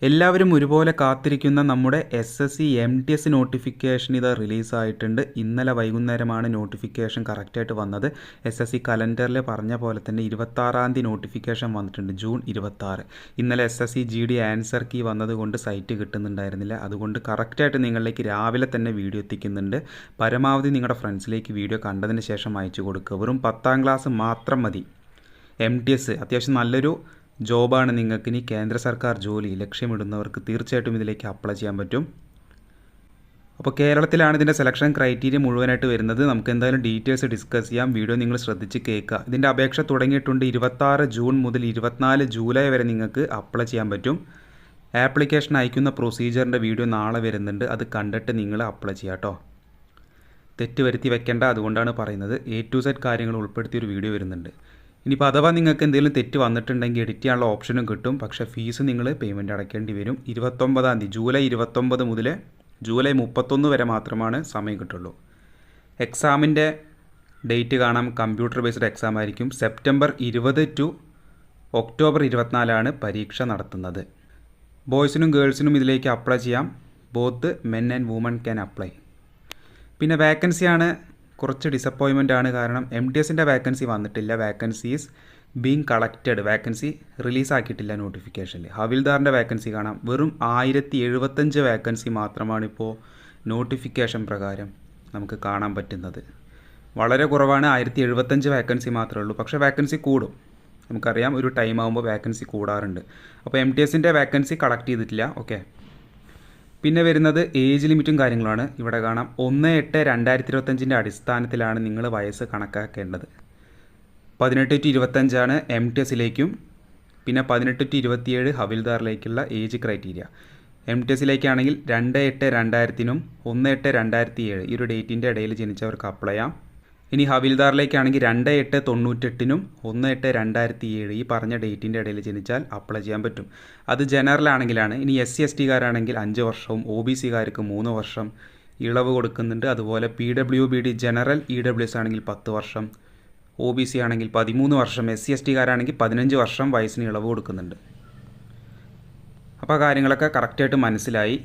എല്ലാവരും ഒരുപോലെ കാത്തിരിക്കുന്ന നമ്മുടെ SSC MTS നോട്ടിഫിക്കേഷൻ ഇത് റിലീസായിട്ടുണ്ട്. ഇന്നലെ വൈകുന്നേരമാണ് നോട്ടിഫിക്കേഷൻ കറക്റ്റായിട്ട് വന്നത്. SSC കലണ്ടറിൽ പറഞ്ഞ പോലെ തന്നെ 26-ാം തീയതി നോട്ടിഫിക്കേഷൻ വന്നിട്ടുണ്ട്, ജൂൺ 26. ഇന്നലെ SSC GD ആൻസർ കീ വന്നതുകൊണ്ട് സൈറ്റ് കിട്ടുന്നുണ്ടായിരുന്നില്ല. അതുകൊണ്ട് കറക്റ്റായിട്ട് നിങ്ങളിലേക്ക് രാവിലെ തന്നെ വീഡിയോ എത്തിക്കുന്നുണ്ട്. പരമാവധി നിങ്ങളുടെ ഫ്രണ്ട്സിലേക്ക് വീഡിയോ കണ്ടതിന് ശേഷം അയച്ചു കൊടുക്കുക. വെറും 10ാം ക്ലാസ് മാത്രം മതി. MTS അത്യാവശ്യം നല്ലൊരു ജോബാണ്. നിങ്ങൾക്ക് ഇനി കേന്ദ്ര സർക്കാർ ജോലി ലക്ഷ്യമിടുന്നവർക്ക് തീർച്ചയായിട്ടും ഇതിലേക്ക് അപ്ലൈ ചെയ്യാൻ പറ്റും. അപ്പോൾ കേരളത്തിലാണ് ഇതിൻ്റെ സെലക്ഷൻ ക്രൈറ്റീരിയ മുഴുവനായിട്ട് വരുന്നത്. നമുക്ക് എന്തായാലും ഡീറ്റെയിൽസ് ഡിസ്കസ് ചെയ്യാം. വീഡിയോ നിങ്ങൾ ശ്രദ്ധിച്ച് കേൾക്കുക. ഇതിൻ്റെ അപേക്ഷ തുടങ്ങിയിട്ടുണ്ട്. 26 ജൂൺ മുതൽ 24 ജൂലൈ വരെ നിങ്ങൾക്ക് അപ്ലൈ ചെയ്യാൻ പറ്റും. ആപ്ലിക്കേഷൻ അയക്കുന്ന പ്രൊസീജിയറിൻ്റെ വീഡിയോ നാളെ വരുന്നുണ്ട്. അത് കണ്ടിട്ട് നിങ്ങൾ അപ്ലൈ ചെയ്യാം കേട്ടോ. തെറ്റ് വരുത്തി വെക്കേണ്ട, അതുകൊണ്ടാണ് പറയുന്നത്. A to Z കാര്യങ്ങൾ ഉൾപ്പെടുത്തിയൊരു വീഡിയോ വരുന്നുണ്ട്. ഇനിയിപ്പോൾ അഥവാ നിങ്ങൾക്ക് എന്തെങ്കിലും തെറ്റ് വന്നിട്ടുണ്ടെങ്കിൽ എഡിറ്റ് ചെയ്യാനുള്ള ഓപ്ഷനും കിട്ടും. പക്ഷേ ഫീസ് നിങ്ങൾ പേയ്മെൻറ്റ് അടയ്ക്കേണ്ടി വരും. 29-ാം തീയതി ജൂലൈ 29 മുതൽ ജൂലൈ 31 വരെ മാത്രമാണ് സമയം കിട്ടുള്ളൂ. എക്സാമിൻ്റെ ഡേറ്റ് കാണാം. കമ്പ്യൂട്ടർ ബേസ്ഡ് എക്സാം ആയിരിക്കും. സെപ്റ്റംബർ 20 ടു ഒക്ടോബർ 24 പരീക്ഷ നടത്തുന്നത്. ബോയ്സിനും ഗേൾസിനും ഇതിലേക്ക് അപ്ലൈ ചെയ്യാം. Both men and women can apply. പിന്നെ വേക്കൻസിയാണ് കുറച്ച് ഡിസപ്പോയിൻമെൻ്റ് ആണ്. കാരണം MTSൻ്റെ വേക്കൻസി വന്നിട്ടില്ല. Vacancies being collected. വേക്കൻസി റിലീസാക്കിയിട്ടില്ല നോട്ടിഫിക്കേഷനിൽ. ഹവിൽദാറിൻ്റെ വേക്കൻസി കാണാം. വെറും 1075 വേക്കൻസി മാത്രമാണ് ഇപ്പോൾ നോട്ടിഫിക്കേഷൻ പ്രകാരം നമുക്ക് കാണാൻ പറ്റുന്നത്. വളരെ കുറവാണ്. 1075 വേക്കൻസി മാത്രമേ ഉള്ളൂ. പക്ഷേ വേക്കൻസി കൂടും. നമുക്കറിയാം, ഒരു ടൈം ആകുമ്പോൾ വേക്കൻസി കൂടാറുണ്ട്. അപ്പോൾ MTSൻ്റെ വേക്കൻസി കളക്ട് ചെയ്തിട്ടില്ല. ഓക്കെ. പിന്നെ വരുന്നത് ഏജ് ലിമിറ്റും കാര്യങ്ങളാണ്. ഇവിടെ കാണാം 1/8/2025 അടിസ്ഥാനത്തിലാണ് നിങ്ങൾ വയസ്സ് കണക്കാക്കേണ്ടത്. 18 to 25 MTSലേക്കും പിന്നെ 18 to 27 ഹവിൽദാറിലേക്കുള്ള ഏജ് ക്രൈറ്റീരിയ. MTSലേക്കാണെങ്കിൽ 2/8/2000-നും 1/8/2007 ഈ ഒരു ഡേറ്റിൻ്റെ ഇടയിൽ ജനിച്ചവർക്ക് അപ്ലൈ ചെയ്യാം. ഇനി ഹവിൽദാറിലേക്കാണെങ്കിൽ 2/8/98-നും 1/8/2007 ഈ പറഞ്ഞ ഡേറ്റിൻ്റെ ഇടയിൽ ജനിച്ചാൽ അപ്ലൈ ചെയ്യാൻ പറ്റും. അത് ജനറൽ ആണെങ്കിലാണ്. ഇനി SC ST-കാരാണെങ്കിൽ 5 വർഷവും OBC-കാർക്ക് 3 വർഷം ഇളവ് കൊടുക്കുന്നുണ്ട്. അതുപോലെ PWBD ജനറൽ EWS ആണെങ്കിൽ 10 വർഷം, OBC ആണെങ്കിൽ 13 വർഷം, SC ST-കാരാണെങ്കിൽ 15 വർഷം വയസ്സിന് ഇളവ് കൊടുക്കുന്നുണ്ട്. അപ്പോൾ കാര്യങ്ങളൊക്കെ കറക്റ്റായിട്ട് മനസ്സിലായി.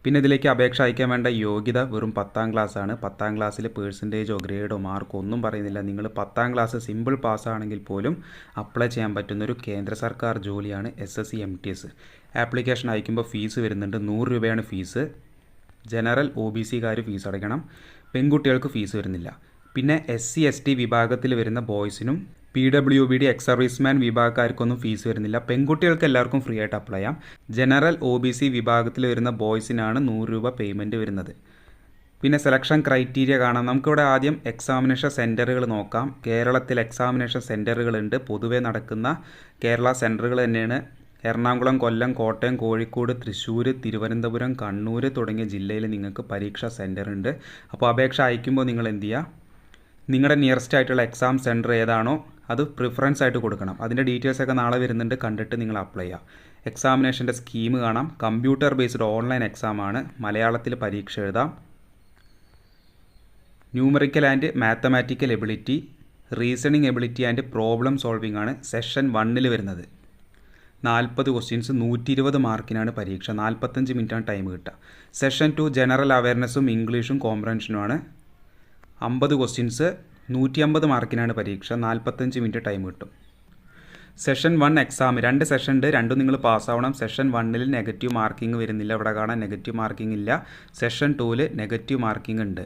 പിന്നെ ഇതിലേക്ക് അപേക്ഷ അയക്കാൻ വേണ്ട യോഗ്യത വെറും 10ാം ക്ലാസ്സാണ്. 10ാം ക്ലാസ്സിൽ പേഴ്സൻറ്റേജോ ഗ്രേഡോ മാർക്കോ ഒന്നും പറയുന്നില്ല. നിങ്ങൾ 10ാം ക്ലാസ് സിമ്പിൾ പാസ്സാണെങ്കിൽ പോലും അപ്ലൈ ചെയ്യാൻ പറ്റുന്നൊരു കേന്ദ്ര സർക്കാർ ജോലിയാണ് SSC MTS. ആപ്ലിക്കേഷൻ അയക്കുമ്പോൾ ഫീസ് വരുന്നുണ്ട്. 100 രൂപയാണ് ഫീസ്. ജനറൽ OBC-കാർ ഫീസ് അടയ്ക്കണം. പെൺകുട്ടികൾക്ക് ഫീസ് വരുന്നില്ല. പിന്നെ SC ST വിഭാഗത്തിൽ വരുന്ന ബോയ്സിനും PWBD എക്സ് സർവീസ്മാൻ വിഭാഗക്കാർക്കൊന്നും ഫീസ് വരുന്നില്ല. പെൺകുട്ടികൾക്ക് എല്ലാവർക്കും ഫ്രീ ആയിട്ട് അപ്ലൈ ചെയ്യാം. ജനറൽ OBC വിഭാഗത്തിൽ വരുന്ന ബോയ്സിനാണ് 100 രൂപ പേയ്മെൻറ്റ് വരുന്നത്. പിന്നെ സെലക്ഷൻ ക്രൈറ്റീരിയ കാണാം. നമുക്കിവിടെ ആദ്യം എക്സാമിനേഷൻ സെൻറ്ററുകൾ നോക്കാം. കേരളത്തിൽ എക്സാമിനേഷൻ സെൻറ്ററുകളുണ്ട്. പൊതുവേ നടക്കുന്ന കേരള സെൻറ്ററുകൾ തന്നെയാണ്. എറണാകുളം, കൊല്ലം, കോട്ടയം, കോഴിക്കോട്, തൃശ്ശൂർ, തിരുവനന്തപുരം, കണ്ണൂർ തുടങ്ങിയ ജില്ലയിൽ നിങ്ങൾക്ക് പരീക്ഷാ സെൻറ്റർ ഉണ്ട്. അപ്പോൾ അപേക്ഷ അയക്കുമ്പോൾ നിങ്ങൾ എന്ത് ചെയ്യുക, നിങ്ങളുടെ നിയറസ്റ്റ് ആയിട്ടുള്ള എക്സാം സെൻറ്റർ ഏതാണോ അത് പ്രിഫറൻസ് ആയിട്ട് കൊടുക്കണം. അതിൻ്റെ ഡീറ്റെയിൽസൊക്കെ നാളെ വരുന്നുണ്ട്. കണ്ടിട്ട് നിങ്ങൾ അപ്ലൈ ചെയ്യുക. എക്സാമിനേഷൻ്റെ സ്കീം കാണാം. കമ്പ്യൂട്ടർ ബേസ്ഡ് ഓൺലൈൻ എക്സാമാണ്. മലയാളത്തിൽ പരീക്ഷ എഴുതാം. Numerical and mathematical ability, reasoning ability and problem solving ആണ് സെഷൻ 1 വരുന്നത്. 40 ക്വസ്റ്റ്യൻസ്, 120 മാർക്കിനാണ് പരീക്ഷ. 45 മിനിറ്റാണ് ടൈം കിട്ടുക. സെഷൻ 2 ജനറൽ അവയർനെസ്സും ഇംഗ്ലീഷും കോംപ്രഹൻഷനുമാണ്. 50 ക്വസ്റ്റ്യൻസ്, 150 മാർക്കിനാണ് പരീക്ഷ. 45 മിനിറ്റ് ടൈം കിട്ടും. സെഷൻ 1 എക്സാം 2 സെഷൻ ഉണ്ട്. രണ്ടും നിങ്ങൾ പാസ്സാവണം. സെഷൻ 1-ൽ നെഗറ്റീവ് മാർക്കിംഗ് വരുന്നില്ല. ഇവിടെ കാണാൻ നെഗറ്റീവ് മാർക്കിംഗ് ഇല്ല. സെഷൻ 2-ൽ നെഗറ്റീവ് മാർക്കിംഗ് ഉണ്ട്.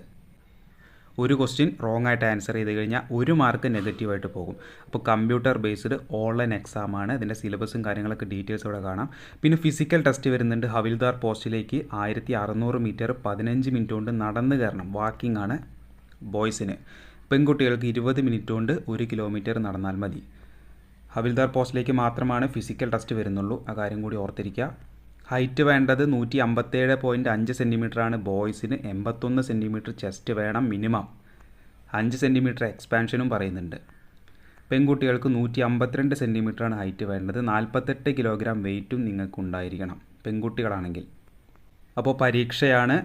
ഒരു ക്വസ്റ്റ്യൻ റോങ് ആയിട്ട് ആൻസർ ചെയ്ത് കഴിഞ്ഞാൽ 1 മാർക്ക് നെഗറ്റീവായിട്ട് പോകും. അപ്പോൾ കമ്പ്യൂട്ടർ ബേസ്ഡ് ഓൺലൈൻ എക്സാമാണ്. ഇതിൻ്റെ സിലബസും കാര്യങ്ങളൊക്കെ ഡീറ്റെയിൽസ് ഇവിടെ കാണാം. പിന്നെ ഫിസിക്കൽ ടെസ്റ്റ് വരുന്നുണ്ട്. ഹവിൽദാർ പോസ്റ്റിലേക്ക് 1600 മീറ്റർ 15 മിനിറ്റ് കൊണ്ട് നടന്നു കയറണം. വാക്കിംഗ് ആണ് ബോയ്സിന്. പെൺകുട്ടികൾക്ക് 20 മിനിറ്റ് കൊണ്ട് 1 കിലോമീറ്റർ നടന്നാൽ മതി. ഹവിൽദാർ പോസ്റ്റിലേക്ക് മാത്രമാണ് ഫിസിക്കൽ ടെസ്റ്റ് വരുന്നുള്ളൂ. ആ കാര്യം കൂടി ഓർത്തിരിക്കുക. ഹൈറ്റ് വേണ്ടത് 157.5 സെൻറ്റിമീറ്ററാണ് ബോയ്സിന്. 81 സെൻറ്റിമീറ്റർ ചെസ്റ്റ് വേണം മിനിമം. 5 സെൻറ്റിമീറ്റർ എക്സ്പാൻഷനും പറയുന്നുണ്ട്. പെൺകുട്ടികൾക്ക് 152 സെൻറ്റിമീറ്ററാണ് ഹൈറ്റ് വേണ്ടത്. 48 കിലോഗ്രാം വെയ്റ്റും നിങ്ങൾക്കുണ്ടായിരിക്കണം പെൺകുട്ടികളാണെങ്കിൽ. അപ്പോൾ പരീക്ഷയാണ്.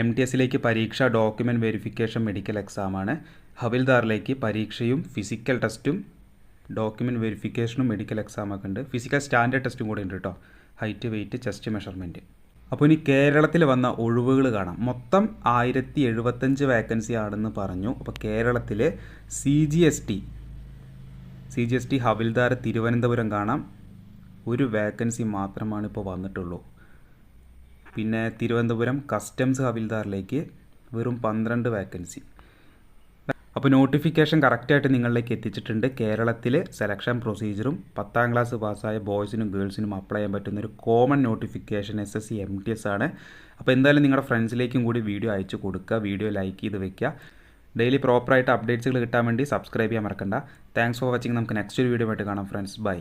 MTSലേക്ക് പരീക്ഷ, ഡോക്യുമെൻറ്റ് വെരിഫിക്കേഷൻ, മെഡിക്കൽ എക്സാമാണ്. ഹവിൽദാറിലേക്ക് പരീക്ഷയും ഫിസിക്കൽ ടെസ്റ്റും ഡോക്യുമെൻറ്റ് വെരിഫിക്കേഷനും മെഡിക്കൽ എക്സാമൊക്കെ ഉണ്ട്. ഫിസിക്കൽ സ്റ്റാൻഡേർഡ് ടെസ്റ്റും കൂടെ ഉണ്ട് കേട്ടോ. Height, weight, chest measurement. അപ്പോൾ ഇനി കേരളത്തിൽ വന്ന ഒഴിവുകൾ കാണാം. മൊത്തം 1075 വേക്കൻസി ആണെന്ന് പറഞ്ഞു. അപ്പോൾ കേരളത്തിൽ CGST ഹവിൽദാർ തിരുവനന്തപുരം കാണാം. ഒരു വേക്കൻസി മാത്രമാണ് ഇപ്പോൾ വന്നിട്ടുള്ളൂ. പിന്നെ തിരുവനന്തപുരം കസ്റ്റംസ് ഹവിൽദാറിലേക്ക് വെറും 12 വേക്കൻസി. അപ്പോൾ നോട്ടിഫിക്കേഷൻ കറക്റ്റായിട്ട് നിങ്ങളിലേക്ക് എത്തിച്ചിട്ടുണ്ട്. കേരളത്തിൽ സെലക്ഷൻ പ്രൊസീജിയറും 10ാം ക്ലാസ് പാസ്സായ ബോയ്സിനും ഗേൾസിനും അപ്ലൈ ചെയ്യാൻ പറ്റുന്ന ഒരു കോമൺ നോട്ടിഫിക്കേഷൻ SSC MTS ആണ്. അപ്പോൾ എന്തായാലും നിങ്ങളുടെ ഫ്രണ്ട്സിലേക്കും കൂടി വീഡിയോ അയച്ചു കൊടുക്കുക. വീഡിയോ ലൈക്ക് ചെയ്ത് വെക്കുക. ഡെയിലി പ്രോപ്പറായിട്ട് അപ്ഡേറ്റ്സുകൾ കിട്ടാൻ വേണ്ടി സബ്സ്ക്രൈബ് ചെയ്യാൻ മറക്കണ്ട. Thanks for watching. നമുക്ക് നെക്സ്റ്റ് ഒരു വീഡിയോ ആയിട്ട് കാണാം ഫ്രണ്ട്സ്. ബൈ.